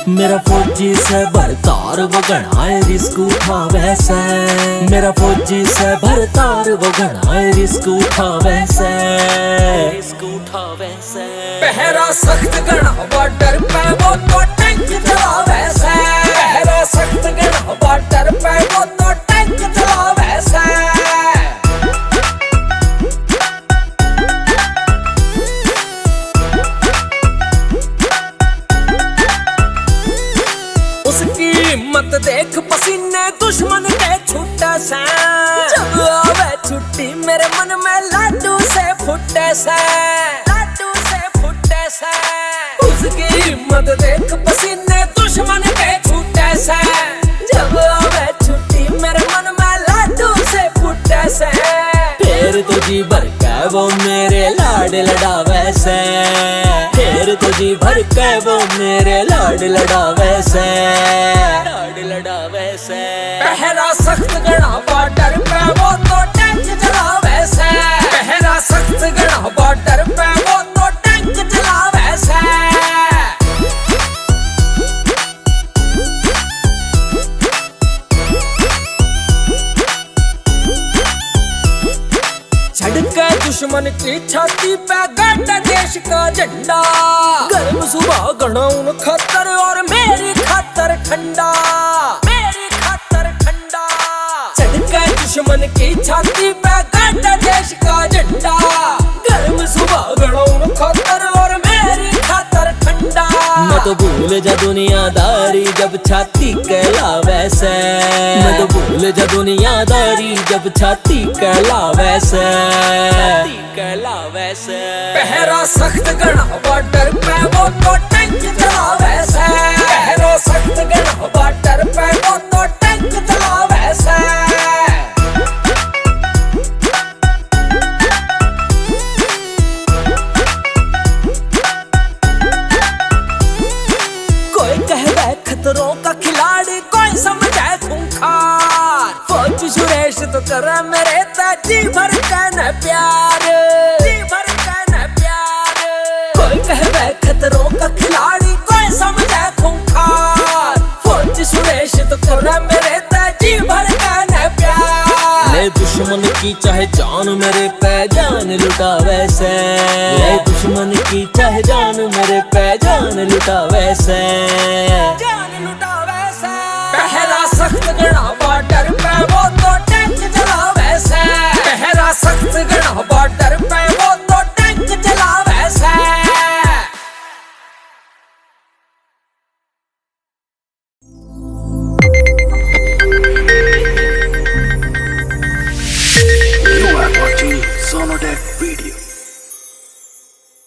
मेरा फौजी से भरतार वो घनाए रिस्क उठावे से। मेरा फौजी से भरतार वो घनाए रिस्क उठावे से। पहरा सख्त गणा बॉर्डर पे वो तो टैंक चलावे से। पहरा सख्त गणा बॉर्डर पे वो तो टैंक चलावे से। उसकी हिम्मत देख पसीने दुश्मन के छुट्टे से। जब आवे छुट्टी मेरे मन में लाडू से फुटे से। लाडू से फुटे से। उसकी हिम्मत देख पसीने दुश्मन के छुट्टे से। जब आवे छुट्टी मेरे मन में लाडू से फुटे से। फिर तो जी भर के वो मेरे लाड लड़ावे से। फिर तो जी भर के वो मेरे लाड लड़ावे से। लाड लड़ावे से। पहरा सख्त गणा बॉर्डर पे वो तो टैंक चलावे से। पहरा सख्त गणा बॉर्डर पे वो तो टैंक चलावे से। झड़के दुश्मन की छाती पे गाड़ा देश का झंडा। गर्म सुबह गणा उन खतर और मेरी खातर ठंडा। मेरी खातर ठंडा। झड़के दुश्मन की छाती पे गाड़ा देश का झंडा। गर्म सुबह गणा उन खतर और मेरी खातर ठंडा। मैं तो भूल जा दुनियादारी जब छाती कहलावे से। मैं तो भूल जा दुनियादारी जब छाती कहलावे से। कहलावे से। पहरा सख्त गणा बॉर्डर पे वो तो टैंक चलावे से। पहरा सख्त गणा बॉर्डर पे वो तो टैंक चलावे से। कोई कहवे खतरों का खिलाड़ी कोई समझे खूंखार। फौजी सुरेश तो करे मेरे जी भर कहने प्यार। जी भर कहने प्यार। कोई कहवे खतरों का खिलाड़ी कोई समझे खूंखार। फौजी सुरेश तो करे मेरे जी भर कहने प्यार। ले दुश्मन की चाहे जान मेरे पे जान लुटावे से। ले दुश्मन की चाहे जान मेरे पे जान लुटावे से। जान लुटावे